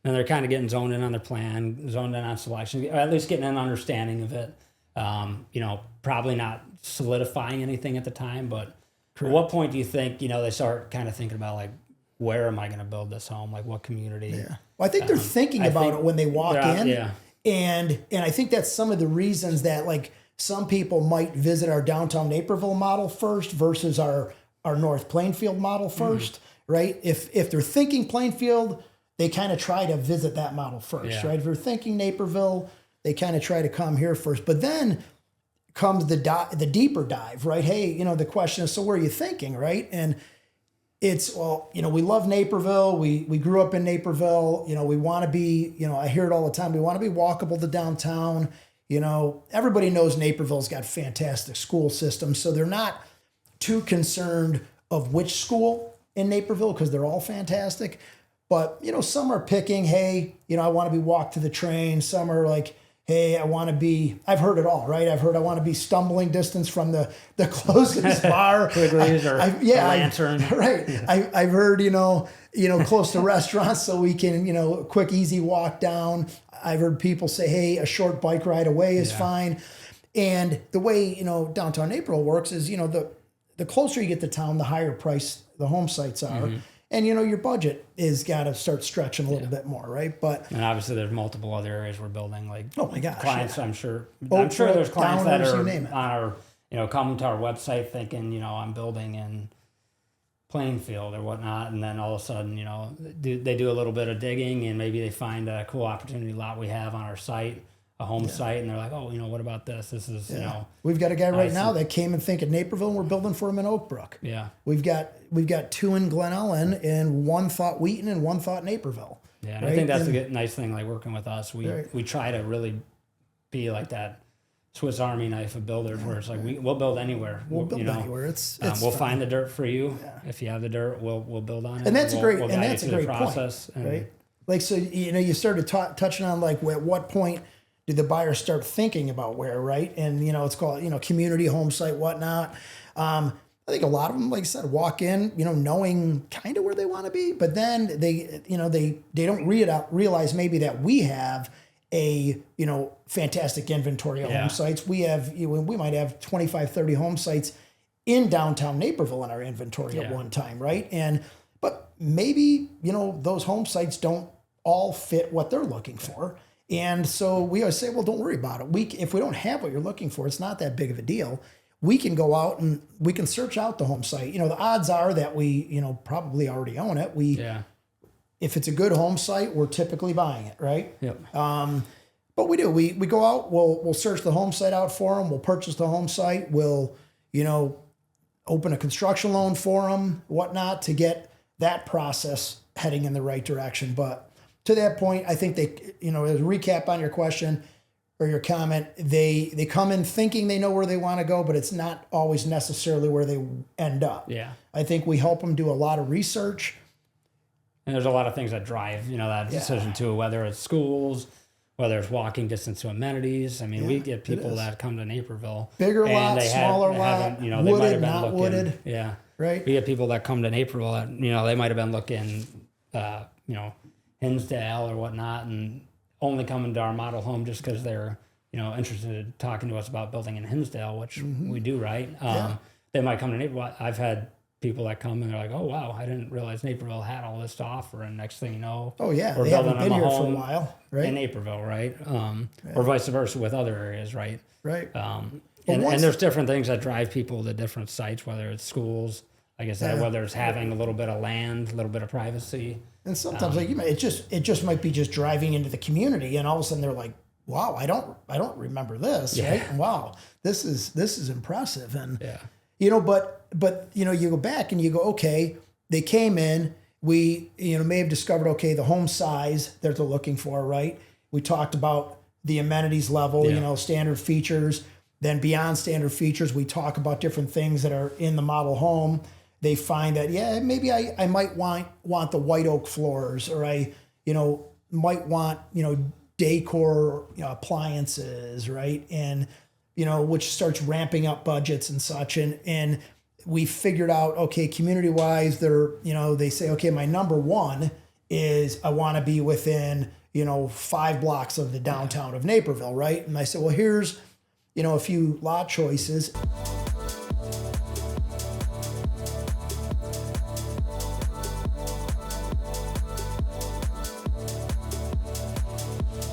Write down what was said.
and they're kind of getting zoned in on their plan, zoned in on selection, or at least getting an understanding of it. Probably not solidifying anything at the time, but at what point do you think, they start kind of thinking about like, where am I going to build this home? Like what community? Yeah. Well, I think they're thinking about it when they walk in. Yeah. And I think that's some of the reasons that like some people might visit our downtown Naperville model first versus our North Plainfield model first, right? If they're thinking Plainfield, they kind of try to visit that model first, right? If they're thinking Naperville, they kind of try to come here first. But then comes the deeper dive, right? Hey, the question is, so where are you thinking, right? And it's, well, we love Naperville. We grew up in Naperville. We want to be, I hear it all the time. We want to be walkable to downtown. Everybody knows Naperville's got fantastic school systems, so they're not too concerned of which school in Naperville because they're all fantastic. But, some are picking, hey, I want to be walked to the train. Some are like, hey, I've heard it all, right? I've heard I want to be stumbling distance from the closest bar. Quigley's or Lantern. Right. I've heard, close to restaurants so we can, quick, easy walk down. I've heard people say, hey, a short bike ride away is fine. And the way, downtown Naperville works is, the closer you get to town, the higher price the home sites are. Mm-hmm. And, your budget is got to start stretching a little bit more, right? And obviously there's multiple other areas we're building, like oh my gosh, clients, I'm sure there's clients that are on our, coming to our website thinking, I'm building in Plainfield or whatnot. And then all of a sudden, they do a little bit of digging and maybe they find a cool opportunity lot we have on our site, a home site, and they're like, oh, what about this? This is, We've got a guy right now that came and thinking Naperville, and we're building for him in Oak Brook. Yeah. We've got 2 in Glen Ellen, and 1 thought Wheaton and 1 thought Naperville. Yeah, and right? I think that's a nice thing, like working with us. We try to really be like that Swiss Army knife of builders, where it's like we'll build anywhere. We'll build anywhere. It's we'll find the dirt for you. Yeah. If you have the dirt, we'll build on it. And that's a great process, point, right? Like, so you started touching on like at what point did the buyer start thinking about where, right? And it's called community home site, whatnot. I think a lot of them, like I said, walk in knowing kind of where they want to be, but then they don't realize maybe that we have a fantastic inventory of home sites. We might have 25, 30 home sites in downtown Naperville in our inventory at one time, right? But maybe those home sites don't all fit what they're looking for. And so we always say, well, don't worry about it. If we don't have what you're looking for, it's not that big of a deal. We can go out and we can search out the home site. The odds are that we, probably already own it. If it's a good home site, we're typically buying it, right? Yep. But we do. We go out. We'll search the home site out for them. We'll purchase the home site. We'll, open a construction loan for them, whatnot, to get that process heading in the right direction. But to that point, I think they, as a recap on your question or your comment, they come in thinking they know where they want to go, but it's not always necessarily where they end up. Yeah. I think we help them do a lot of research. And there's a lot of things that drive, that decision too, whether it's schools, whether it's walking distance to amenities. I mean, we get people that come to Naperville. Bigger lot, smaller lot, they wooded, might have been not looking, wooded. Yeah. Right. We get people that come to Naperville that, they might have been looking, Hinsdale or whatnot, and only coming to our model home just because they're, interested in talking to us about building in Hinsdale, which we do, right? They might come to Naperville. I've had people that come and they're like, oh, wow, I didn't realize Naperville had all this to offer. And next thing you know, we're building haven't been a here home for a while, right? In Naperville, right? Or vice versa with other areas, right? Right. And there's different things that drive people to different sites, whether it's schools, like I said, whether it's having a little bit of land, a little bit of privacy. And sometimes it just might be just driving into the community, and all of a sudden they're like, wow, I don't remember this, right? And wow, this is impressive. And but you go back and you go, okay, they came in, we may have discovered, okay, the home size that they're looking for, right? We talked about the amenities level, standard features. Then beyond standard features, we talk about different things that are in the model home. They find that, maybe I might want the white oak floors, or I, might want, decor appliances, right? And, which starts ramping up budgets and such. And we figured out, okay, community-wise, they say, okay, my number one is I want to be within, 5 blocks of the downtown of Naperville, right? And I said, well, here's, a few lot choices.